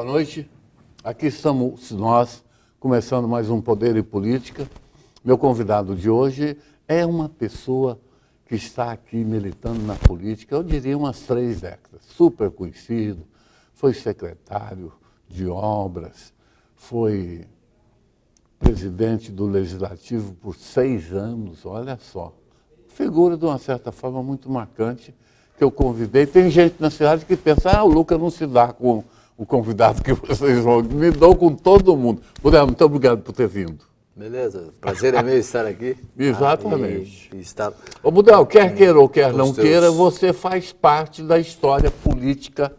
boa noite. Aqui estamos nós, começando mais um Poder e Política. Meu convidado de hoje é uma pessoa que está aqui militando na política, eu diria umas 3 décadas. Super conhecido, foi secretário de obras, foi presidente do Legislativo por 6 anos, olha só. Figura de uma certa forma muito marcante, que eu convidei. Tem gente na cidade que pensa, o Lucas não se dá com o convidado que vocês vão. Me dou com todo mundo. Budel, muito obrigado por ter vindo. Beleza, prazer é meu estar aqui. Exatamente. E estar... Ô Budel, quer queira ou quer não queira, você faz parte da história política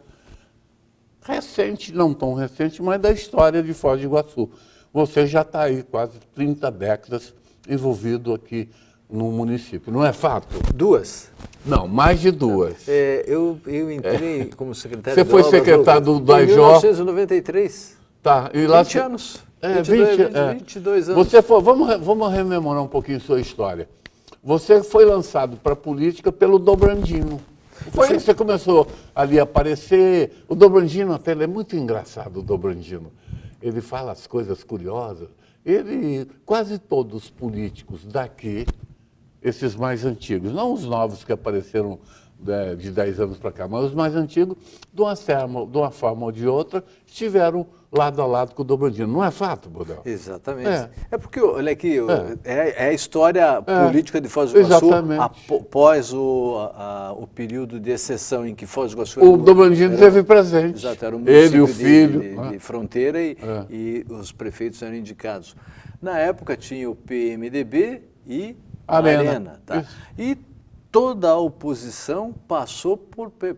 recente, não tão recente, mas da história de Foz do Iguaçu. Você já está aí quase 30 décadas envolvido aqui no município, não é fato? 2? Não, mais de 2. Eu entrei como secretário Você de foi obras secretário do em 1993. Tá, e lá 20 anos. 22 anos. Você foi, vamos rememorar um pouquinho sua história. Você foi lançado para a política pelo Dobrandino. Você começou ali a aparecer. O Dobrandino até ele é muito engraçado, o Dobrandino. Ele fala as coisas curiosas. Quase todos os políticos daqui, esses mais antigos, não os novos que apareceram de 10 anos para cá, mas os mais antigos, de uma forma ou de outra, estiveram lado a lado com o Dobrandino. Não é fato, Budel? Exatamente. É porque, olha aqui, é a história política de Foz do Iguaçu após o período de exceção em que Foz do Iguaçu... O Dobrandino esteve presente. Exato, era um ele e o município filho. de fronteira e os prefeitos eram indicados. Na época tinha o PMDB e a Arena. Tá? E toda a oposição passou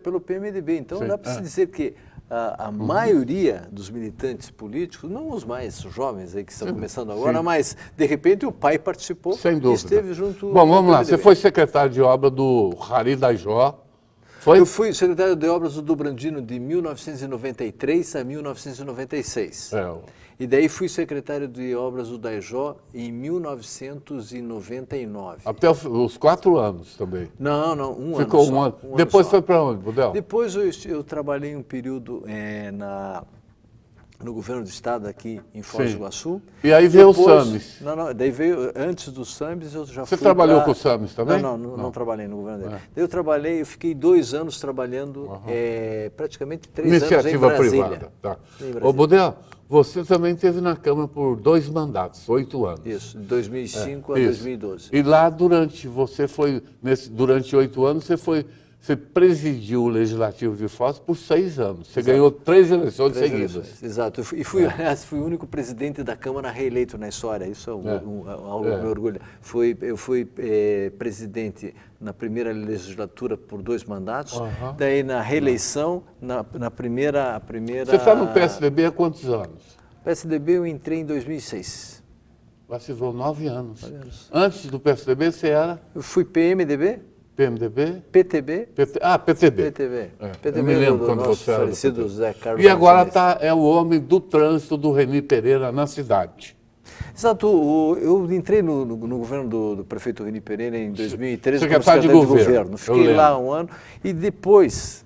pelo PMDB. Então dá para se dizer que a maioria dos militantes políticos, não os mais jovens aí que estão começando agora, mas de repente o pai participou. Sem dúvida. E esteve junto. Bom, vamos lá. Você foi secretário de obra do Rari da Jó. Eu fui secretário de obras do Dobrandino de 1993 a 1996. E daí fui secretário de obras do Daijó em 1999. Até os 4 anos também? Não, um ano. Ficou um ano. Depois foi para onde, Budel? Depois eu trabalhei um período no governo do estado aqui em Foz do Iguaçu. E aí veio o SAMES. Não, daí veio, antes do SAMES eu já fui. Você trabalhou com o SAMES também? Não trabalhei no governo dele. Daí eu fiquei 2 anos trabalhando, praticamente 3 anos em Iniciativa Brasília. privada. Tá. Ô Budel, você também esteve na Câmara por 2 mandatos, 8 anos. Isso, de 2005 a 2012. E lá durante 8 anos, você presidiu o Legislativo de Foz por 6 anos. Você ganhou 3 eleições seguidas. Exato. E aliás, fui o único presidente da Câmara reeleito na história. Isso é algo que me orgulha. Eu fui presidente na primeira legislatura por 2 mandatos. Daí na reeleição, na primeira... Você está no PSDB há quantos anos? PSDB eu entrei em 2006. Você levou 9 anos. Antes do PSDB você era? Eu fui PMDB. PMDB? PTB. PTB. PTB eu me lembro quando você era falecido Zé Carlos. E agora é o homem do trânsito do Reni Pereira na cidade. Exato. Eu entrei no governo do prefeito Reni Pereira em 2013 como secretário de governo. Fiquei lá 1 ano e depois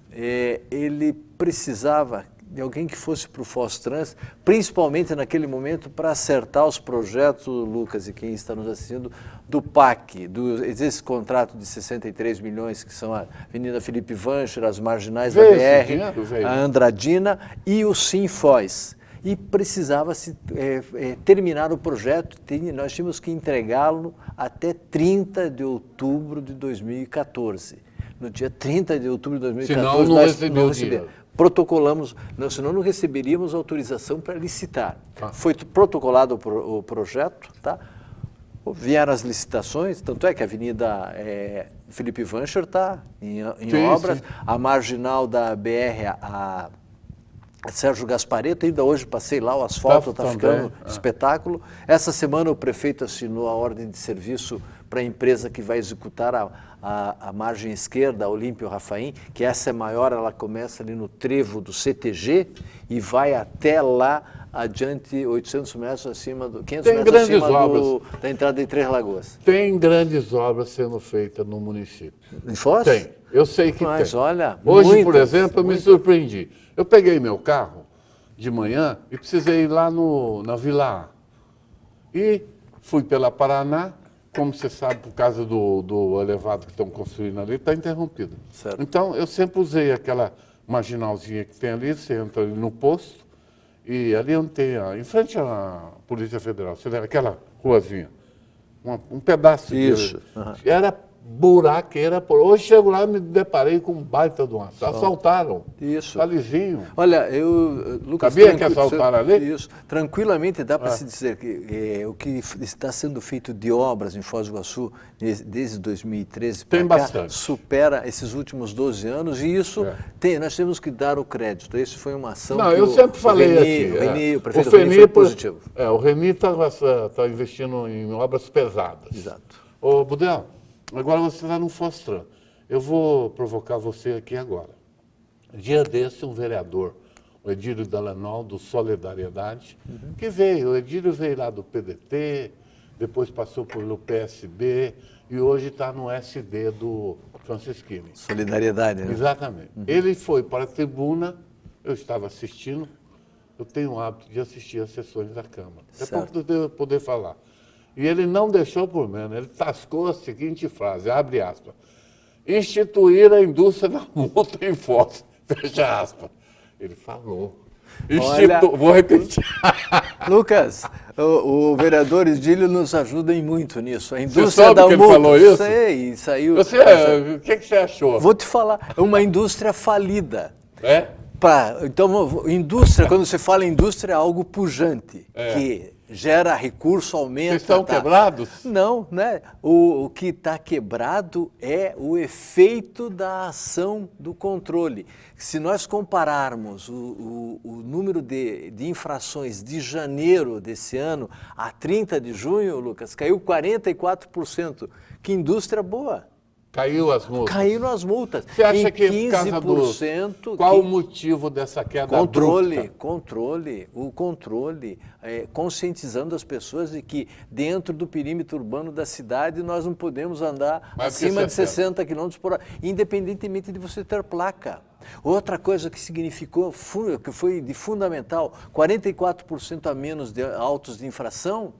ele precisava de alguém que fosse para o Foz Trans, principalmente naquele momento para acertar os projetos, Lucas e quem está nos assistindo, do PAC, esse contrato de 63 milhões que são a Avenida Felipe Vancher, as marginais da BR, a Andradina e o Sinfoz. E precisava-se terminar o projeto, nós tínhamos que entregá-lo até 30 de outubro de 2014. No dia 30 de outubro de 2014, senão não recebeu o dinheiro. Protocolamos, senão não receberíamos autorização para licitar. Foi protocolado o projeto, tá? Vieram as licitações, tanto é que a Avenida Felipe Vancher está em obras, sim. A marginal da BR, a Sérgio Gasparetto, ainda hoje passei lá, o asfalto está ficando espetáculo. Essa semana o prefeito assinou a ordem de serviço para a empresa que vai executar a margem esquerda, a Olímpio Rafaim, que essa é maior, ela começa ali no trevo do CTG e vai até lá adiante 800 metros acima 500 metros acima da entrada de Três Lagoas. Tem grandes obras sendo feitas no município. Em Foz? Tem, eu sei que tem. Mas olha, hoje, por exemplo, eu me surpreendi. Eu peguei meu carro de manhã e precisei ir lá na Vila A. E fui pela Paraná, como você sabe, por causa do elevado que estão construindo ali, está interrompido. Certo. Então, eu sempre usei aquela marginalzinha que tem ali, você entra ali no posto, e ali onde tem, em frente à Polícia Federal, você lembra aquela ruazinha? Um pedaço Isso. de... Era buraqueira. Hoje chego lá e me deparei com um baita de um assalto. Assaltaram. Isso. Tá lisinho. Olha, Lucas... Sabia que assaltaram ali? Isso. Tranquilamente dá para se dizer que o que está sendo feito de obras em Foz do Iguaçu desde 2013 tem para cá bastante. supera esses últimos 12 anos e isso nós temos que dar o crédito. Isso foi uma ação Não, que eu sempre falei aqui. O prefeito Reni foi positivo. O Reni está investindo em obras pesadas. Exato. Ô, Budel, agora você está no Fostran. Eu vou provocar você aqui agora. Dia desse, um vereador, o Edílio Dallagnol, do Solidariedade, que veio. O Edílio veio lá do PDT, depois passou pelo PSB e hoje está no SD do Francisquini. Solidariedade, né? Exatamente. Ele foi para a tribuna, eu estava assistindo, eu tenho o hábito de assistir às sessões da Câmara. É para poder falar. E ele não deixou por menos, ele tascou a seguinte frase, abre aspas, instituir a indústria da multa em Foz, fecha aspas. Ele falou. Vou repetir. Lucas, o vereador Edílio nos ajuda muito nisso. A indústria você sabe da que multa. Ele falou isso? Sei, saiu. O que você achou? Vou te falar, é uma indústria falida. É? Então, indústria, quando você fala indústria, é algo pujante, que gera recurso, aumenta... Vocês estão quebrados? Não, né? O que está quebrado é o efeito da ação do controle. Se nós compararmos o número de infrações de janeiro desse ano a 30 de junho, Lucas, caiu 44%. Que indústria boa! Caiu as multas? Caíram as multas. Você acha que por causa do... Qual o motivo dessa queda Controle, conscientizando as pessoas de que dentro do perímetro urbano da cidade nós não podemos andar acima de 60 km por hora, independentemente de você ter placa. Outra coisa que significou, que foi de fundamental, 44% a menos de autos de infração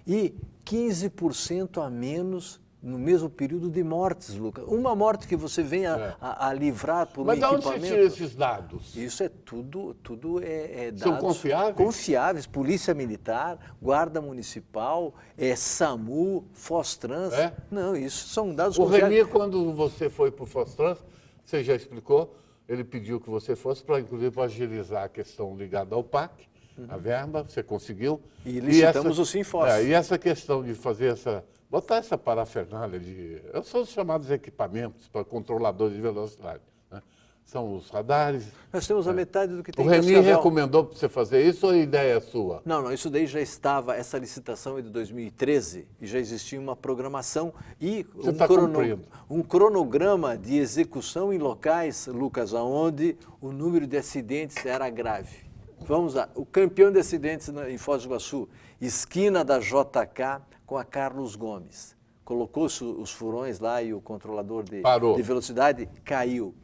e 15% a menos no mesmo período de mortes, Lucas. Uma morte que você venha a livrar por um equipamento... Mas de onde você tira esses dados? Isso é tudo dados... São confiáveis? Confiáveis. Polícia Militar, Guarda Municipal, SAMU, Fostrans. Não, isso são dados confiáveis. O Reni, quando você foi para o Fostrans, você já explicou, ele pediu que você fosse, inclusive, para agilizar a questão ligada ao PAC, a verba, você conseguiu. E licitamos o Sinfoz. E essa questão de fazer botar essa parafernália são os chamados equipamentos para controladores de velocidade. Né? São os radares. Nós temos a metade do que tem. O Reni recomendou para você fazer isso ou a ideia é sua? Não, isso daí já estava, essa licitação é de 2013 e já existia uma programação e um cronograma de execução em locais, Lucas, onde o número de acidentes era grave. Vamos lá, o campeão de acidentes em Foz do Iguaçu, esquina da JK com a Carlos Gomes. Colocou-se os furões lá e o controlador de velocidade caiu.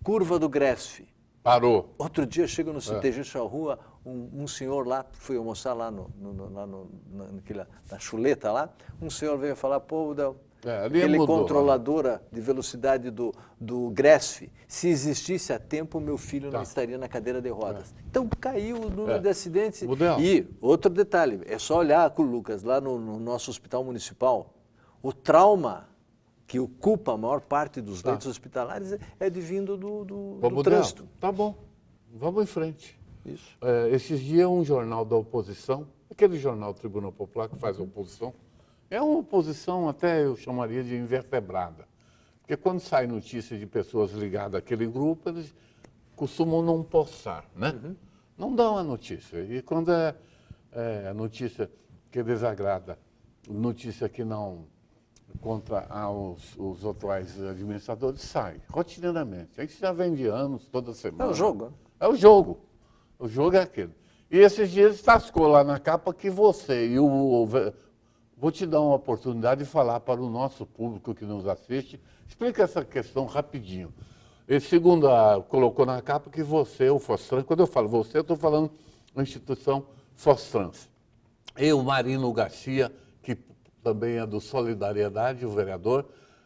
Curva do Gresf. Parou. Outro dia chega no CTG Charrua, um senhor lá, fui almoçar lá na chuleta lá, um senhor veio falar, pô, aquele controladora de velocidade do Gresf, se existisse a tempo, meu filho não estaria na cadeira de rodas. Então caiu o número de acidentes. E outro detalhe, é só olhar com o Lucas, lá no nosso hospital municipal, o trauma que ocupa a maior parte dos leitos hospitalares é advindo do trânsito. Tá bom, vamos em frente. Isso. Esses dias um jornal da oposição, aquele jornal Tribuna Popular que faz oposição, é uma oposição até eu chamaria de invertebrada. Porque quando sai notícia de pessoas ligadas àquele grupo, eles costumam não postar, né? Não dão a notícia. E quando é notícia que desagrada, notícia que não contra os atuais administradores, sai rotineiramente. A gente já vem de anos, toda semana. É o jogo. É o jogo. O jogo é aquele. E esses dias tascou lá na capa que você e Vou te dar uma oportunidade de falar para o nosso público que nos assiste. Explica essa questão rapidinho. Ele, segundo colocou na capa que você, o Fostran, quando eu falo você, eu estou falando a instituição Fostrans. E o Marino Garcia, que também é do Solidariedade, o vereador,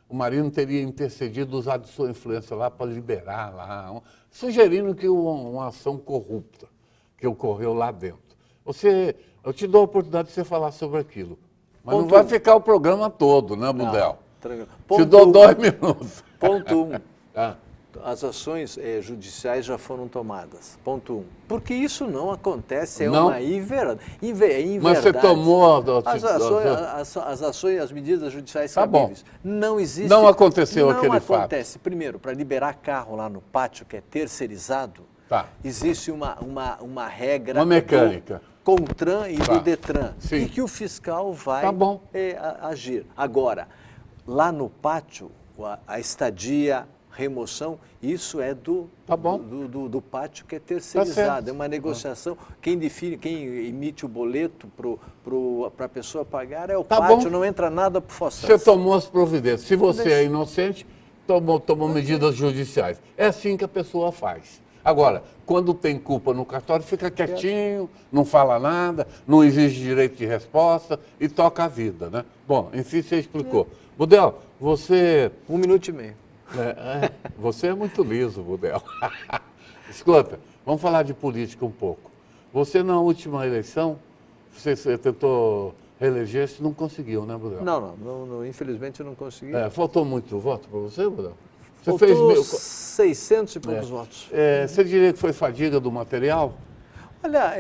o Marino teria intercedido, usado de sua influência lá para liberar lá, sugerindo que uma ação corrupta que ocorreu lá dentro. Eu te dou a oportunidade de você falar sobre aquilo. Mas não vai ficar o programa todo, né, Budel? Tranquilo. Te dou 2 minutos. Ponto 1. As ações judiciais já foram tomadas. Ponto 1. Porque isso não acontece, é Não? uma inverdade. Mas você tomou... As ações, as medidas judiciais Tá bom. cabíveis. Não existe... Não aconteceu aquele Não fato. acontece. Primeiro, para liberar carro lá no pátio, que é terceirizado, Tá. existe uma regra... Uma mecânica. Do CONTRAN e do DETRAN. Sim. E que o fiscal vai Tá bom. agir. Agora, lá no pátio, a estadia, remoção, isso é do pátio que é terceirizado. Tá, é uma negociação. Quem define, quem emite o boleto para a pessoa pagar é o pátio, não entra nada para o Fostrans. Você tomou as providências. Se você é inocente, tomou medidas judiciais. É assim que a pessoa faz. Agora, quando tem culpa no cartório, fica quietinho, não fala nada, não exige direito de resposta e toca a vida, né? Bom, enfim, você explicou. Budel, você... 1 minuto e meio. Você é muito liso, Budel. Escuta, vamos falar de política um pouco. Você, na última eleição, você tentou reeleger-se, não conseguiu, né, Budel? Não, infelizmente eu não consegui. Faltou muito voto para você, Budel? Você Faltou 600 e poucos votos. Você diria que foi fadiga do material? Olha,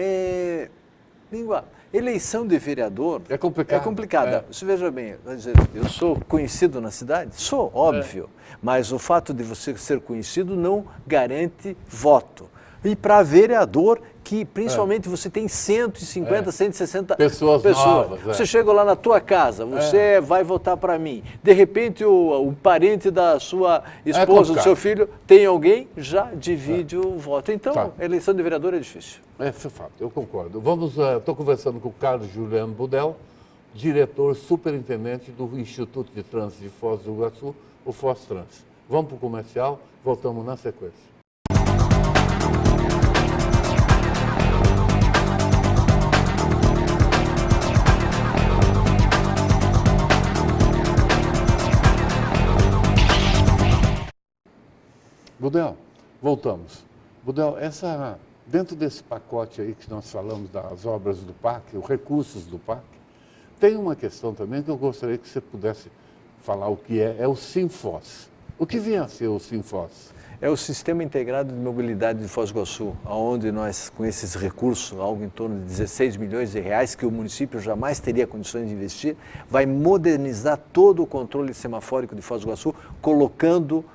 Língua, eleição de vereador é complicado. É complicada. Você veja bem, eu sou conhecido na cidade? Sou, óbvio. Mas o fato de você ser conhecido não garante voto. E para vereador, que principalmente você tem 150, 160 pessoas novas. Você chega lá na tua casa, você vai votar para mim. De repente, o parente da sua esposa, do seu filho, tem alguém, já divide o voto. Então, eleição de vereador é difícil. Esse é fato, eu concordo. Estou conversando com o Carlos Juliano Budel, diretor superintendente do Instituto de Trânsito de Foz do Iguaçu, o Fostrans. Vamos para o comercial, voltamos na sequência. Budel, voltamos. Budel, dentro desse pacote aí que nós falamos das obras do parque, os recursos do parque, tem uma questão também que eu gostaria que você pudesse falar o que é o Sinfoz. O que vinha a ser o Sinfoz? É o Sistema Integrado de Mobilidade de Foz do Iguaçu, onde nós, com esses recursos, algo em torno de 16 milhões de reais, que o município jamais teria condições de investir, vai modernizar todo o controle semafórico de Foz do Iguaçu, colocando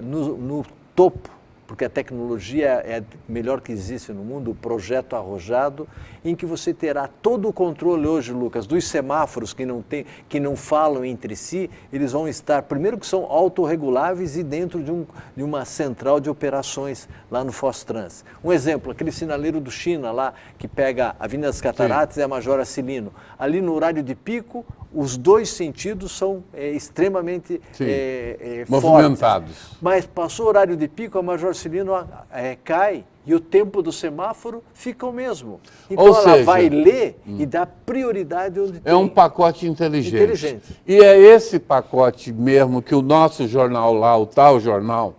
no topo, porque a tecnologia é a melhor que existe no mundo, o projeto arrojado, em que você terá todo o controle hoje, Lucas, dos semáforos que não falam entre si, eles vão estar, primeiro que são autorreguláveis e dentro de uma central de operações lá no Fostrans. Um exemplo, aquele sinaleiro do China lá, que pega a Avenida das Cataratas e a Major Acilino. Ali no horário de pico, os dois sentidos são extremamente movimentados. Fortes. Mas passou o horário de pico, a Major Acilino cai e o tempo do semáforo fica o mesmo. Então ela vai ler e dar prioridade onde tem. É um pacote inteligente. E é esse pacote mesmo que o nosso jornal lá, o tal jornal,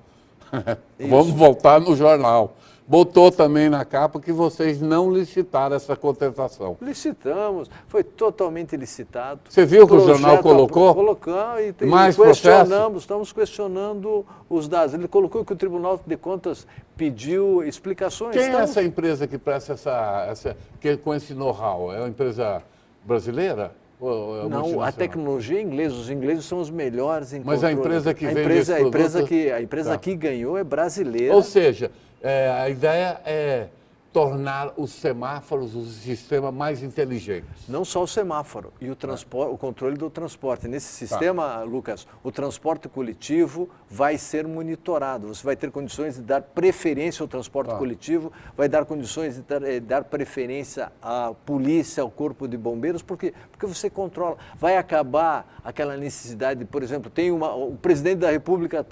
vamos voltar no jornal, botou também na capa que vocês não licitaram essa contestação. Licitamos, foi totalmente licitado. Você viu que o jornal colocou? Colocamos e mais estamos questionando os dados. Ele colocou que o Tribunal de Contas pediu explicações. Quem é essa empresa que presta com esse know-how? É uma empresa brasileira? Não, a tecnologia é inglesa, os ingleses são os melhores em Mas controle. a empresa que vende esse produto... A empresa que ganhou é brasileira. Ou seja, a ideia é tornar os semáforos, o sistema mais inteligentes. Não só o semáforo, e o controle do transporte. Nesse sistema, Lucas, o transporte coletivo vai ser monitorado. Você vai ter condições de dar preferência ao transporte coletivo, vai dar condições de dar preferência à polícia, ao corpo de bombeiros. Por quê? Porque você controla. Vai acabar aquela necessidade, por exemplo, o presidente da República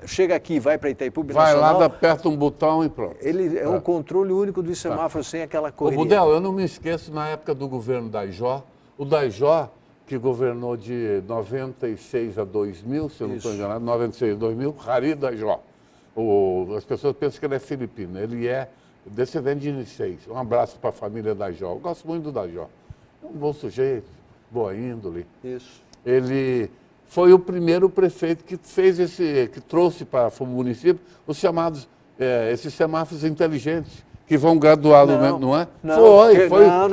chega aqui, vai para Itaipu, vai lá, aperta um botão e pronto. Ele é um controle controle único dos semáforos sem aquela Ô, correria. Budel, eu não me esqueço na época do governo Daijó, o Daijó, que governou de 96 a 2000, se eu não estou enganado, 96 a 2000, Hari Daijó. As pessoas pensam que ele é filipino, ele é descendente de Nicéis. Um abraço para a família Daijó. Eu gosto muito do Daijó. É um bom sujeito, boa índole. Isso. Ele foi o primeiro prefeito que fez que trouxe para o município os chamados, esses semáforos inteligentes, que vão gradualmente, não é?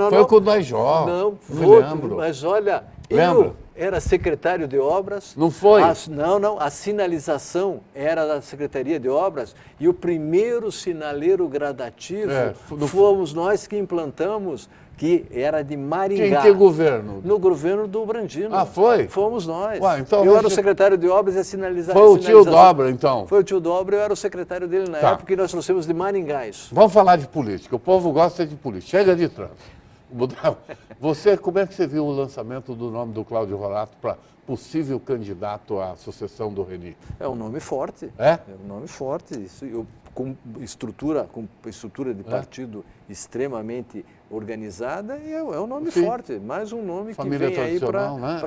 Foi com o Daijó. Não, me foi, lembro. mas olha, Lembra? eu era secretário de obras. Não foi? Não, a sinalização era da Secretaria de Obras e o primeiro sinaleiro gradativo fomos nós que implantamos, que era de Maringá. Em que governo? No governo do Brandino. Ah, foi? Fomos nós. Ué, então eu era o secretário de obras e a sinalização. Foi o tio Dobra, então? Foi o tio Dobra, eu era o secretário dele na época que nós trouxemos de Maringá isso. Vamos falar de política. O povo gosta de política. Chega de trânsito. Como é que você viu o lançamento do nome do Cláudio Rorato para possível candidato à sucessão do Reni? É um nome forte. É? É um nome forte. Isso, com estrutura de partido extremamente organizada, é um nome forte. Mais um nome Família que vem aí para... né?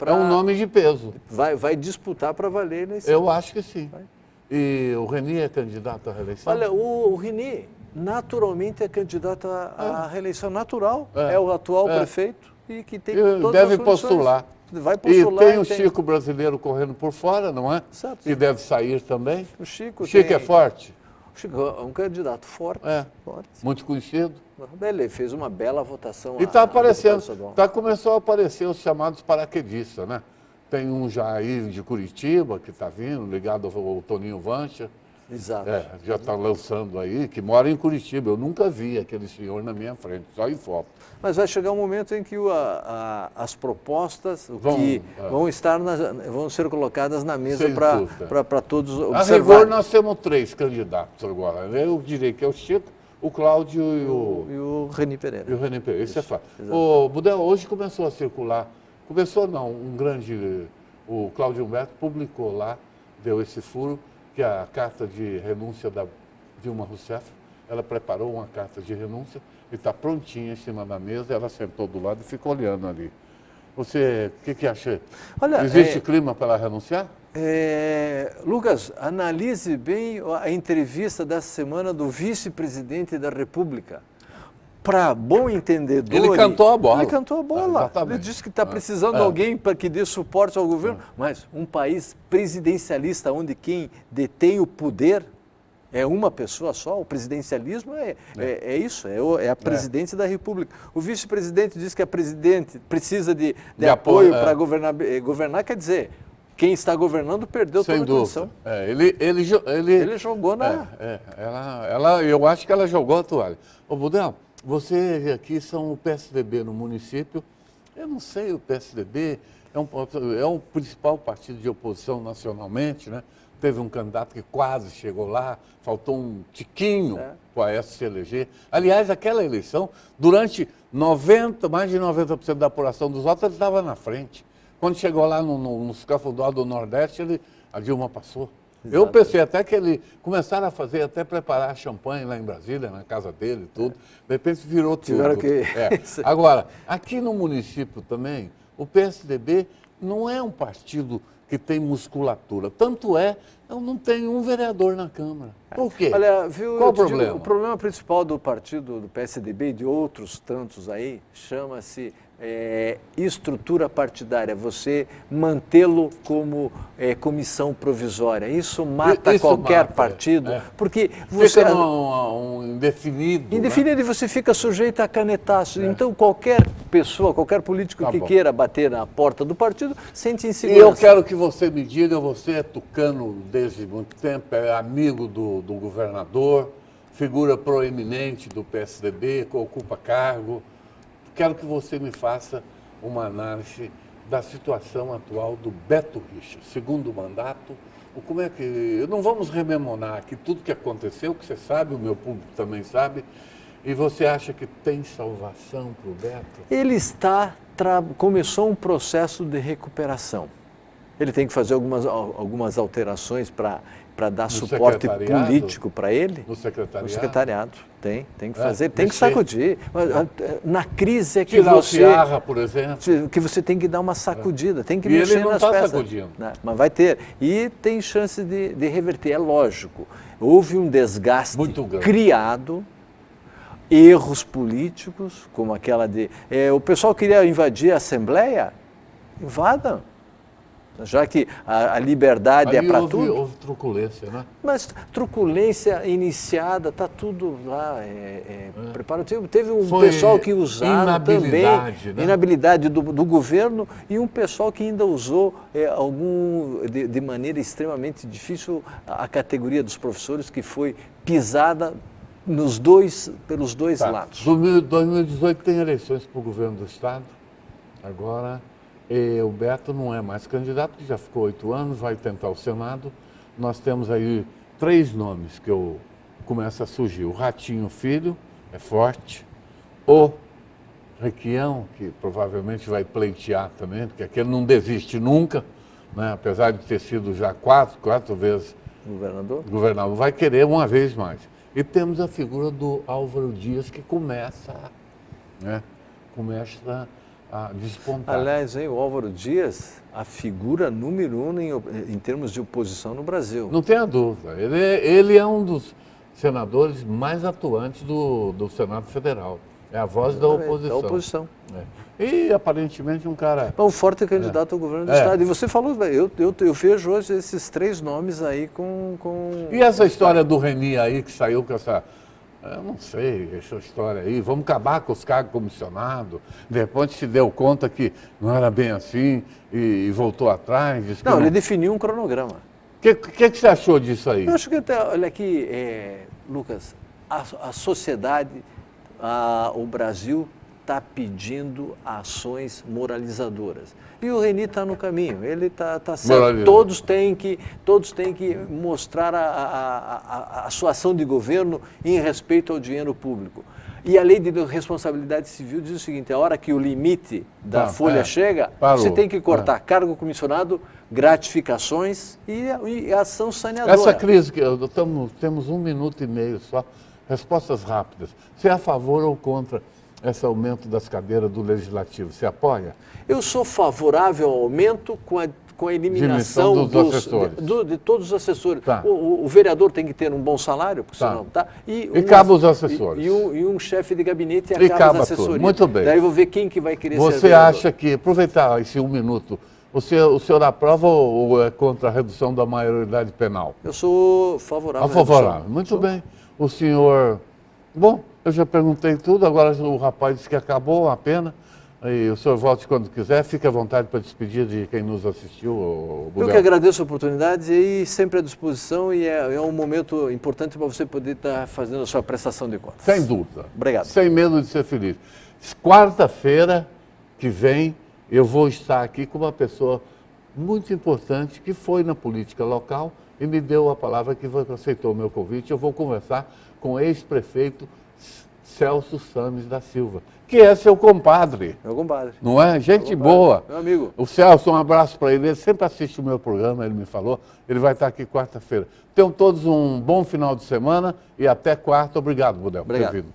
É um nome de peso. Vai disputar para valer nesse... Eu acho que sim. Vai. E o Reni é candidato à reeleição? Olha, o Reni naturalmente é candidato à reeleição natural. É o atual prefeito e que tem todas deve as condições. Postular. Vai postular. E tem o Chico brasileiro correndo por fora, não é? Certo. E deve sair também. O Chico é forte? O Chico é um candidato forte. Forte. Muito conhecido. Ele fez uma bela votação. E está aparecendo, começou a aparecer os chamados paraquedistas, né? Tem um já aí de Curitiba que está vindo, ligado ao Toninho Vancha. Exato. Já está lançando aí, que mora em Curitiba. Eu nunca vi aquele senhor na minha frente, só em foto. Mas vai chegar um momento em que as propostas vão ser colocadas na mesa para todos observarem. A rigor, nós temos 3 candidatos agora. Eu diria que é o Chico, o Cláudio e o Reni Pereira. E o Reni Pereira, isso é fato. O Budel, hoje começou a circular, o Cláudio Humberto publicou lá, deu esse furo, que a carta de renúncia da Dilma Rousseff, ela preparou uma carta de renúncia e está prontinha em cima da mesa, ela sentou do lado e ficou olhando ali. Você, o que acha? Olha, existe clima para ela renunciar? Lucas, analise bem a entrevista dessa semana do vice-presidente da República. Para bom entendedor... Ele cantou a bola. Ele cantou a bola. Ele disse que está precisando de alguém para que dê suporte ao governo. Mas um país presidencialista onde quem detém o poder é uma pessoa só, o presidencialismo é isso, é a presidência da República. O vice-presidente diz que a presidente precisa de apoio para governar, quer dizer... Quem está governando perdeu toda a condição. Ele jogou na... eu acho que ela jogou a toalha. Ô, Budel, você aqui são o PSDB no município. Eu não sei, o PSDB é o principal partido de oposição nacionalmente, né? Teve um candidato que quase chegou lá, faltou um tiquinho para se eleger. Aliás, aquela eleição, durante mais de 90% da apuração dos votos, ele estava na frente. Quando chegou lá nos cafundós do Nordeste, a Dilma passou. Exato. Eu pensei até que ele começaram a preparar champanhe lá em Brasília, na casa dele e tudo. De repente virou tudo. Agora, aqui no município também, o PSDB não é um partido que tem musculatura. Tanto não tem um vereador na Câmara. Por quê? Olha, qual o problema? O problema principal do partido, do PSDB e de outros tantos aí, chama-se estrutura partidária, você mantê-lo como comissão provisória. Isso mata qualquer partido, porque você... Fica um indefinido. Indefinido, e você fica sujeito a canetaço. Então, qualquer pessoa, qualquer político que queira bater na porta do partido, sente insegurança. E eu quero que você me diga, você é tucano desde muito tempo, é amigo do governador, figura proeminente do PSDB, que ocupa cargo. Quero que você me faça uma análise da situação atual do Beto Richa, segundo mandato. Como é que... Não vamos rememorar aqui tudo que aconteceu, que você sabe, o meu público também sabe. E você acha que tem salvação para o Beto? Ele começou um processo de recuperação. Ele tem que fazer algumas alterações para dar suporte político para ele? No secretariado? No secretariado. Tem que fazer, tem que sacudir. Na crise é que tirar você... Tirar o Ciarra, por exemplo. Que você tem que dar uma sacudida, tem que E mexer ele não nas está peças. sacudindo. Né? Mas vai ter. E tem chance de reverter, é lógico. Houve um desgaste Muito grande. criado, erros políticos, como aquela de... o pessoal queria invadir a Assembleia, invadam. Já que a liberdade Ali é para tudo. Houve truculência, né? Mas truculência iniciada, está tudo lá preparado. Teve um Foi pessoal que usaram também né? inabilidade do governo e um pessoal que ainda usou de maneira extremamente difícil a categoria dos professores, que foi pisada pelos dois lados. 2018 tem eleições para o governo do Estado. Agora, o Beto não é mais candidato, porque já ficou 8 anos, vai tentar o Senado. Nós temos aí 3 nomes que começam a surgir. O Ratinho Filho, é forte. O Requião, que provavelmente vai pleitear também, porque aquele não desiste nunca, né? Apesar de ter sido já quatro vezes governador, vai querer uma vez mais. E temos a figura do Álvaro Dias, que começa a despontar. Aliás, o Álvaro Dias, a figura número 1 em termos de oposição no Brasil. Não tenha dúvida. Ele é um dos senadores mais atuantes do Senado Federal. É a voz da oposição. Da oposição. E, aparentemente, um cara... É um forte candidato ao governo do Estado. E você falou, eu vejo hoje esses 3 nomes aí com... E essa história do Reni aí, que saiu com essa... Eu não sei, essa história aí, vamos acabar com os cargos comissionados, de repente se deu conta que não era bem assim e voltou atrás. Não, ele definiu um cronograma. O que você achou disso aí? Eu acho que, olha aqui, Lucas, a sociedade, o Brasil está pedindo ações moralizadoras. E o Reni está no caminho, ele está certo. Todos têm que mostrar a sua ação de governo em respeito ao dinheiro público. E a lei de responsabilidade civil diz o seguinte: a hora que o limite da folha chega, você tem que cortar cargo comissionado, gratificações e ação saneadora. Essa crise, temos 1 minuto e meio só, respostas rápidas. Você é a favor ou contra esse aumento das cadeiras do Legislativo? Você apoia? Eu sou favorável ao aumento com a eliminação de todos os assessores. Tá. O vereador tem que ter um bom salário, por sinal, tá? E cabe os assessores. E um chefe de gabinete e acaba as assessorias. Muito bem. Daí eu vou ver quem que vai querer ser Você vereador. acha que, aproveitar esse 1 minuto, o senhor aprova ou é contra a redução da maioridade penal? Eu sou favorável. Favorável. Muito bem. O senhor... Bom, eu já perguntei tudo, agora o rapaz disse que acabou a pena. E o senhor volte quando quiser, fique à vontade para despedir de quem nos assistiu. Eu que agradeço a oportunidade e sempre à disposição, e é um momento importante para você poder estar fazendo a sua prestação de contas. Sem dúvida. Obrigado. Sem medo de ser feliz. Quarta-feira que vem, eu vou estar aqui com uma pessoa muito importante que foi na política local e me deu a palavra que aceitou o meu convite. Eu vou conversar com o ex-prefeito Celso Sames da Silva, que é seu compadre. Meu compadre. Não é? Gente boa. Meu amigo. O Celso, um abraço para ele. Ele sempre assiste o meu programa, ele me falou. Ele vai estar aqui quarta-feira. Tenham todos um bom final de semana e até quarta. Obrigado, Budel, por ter vindo.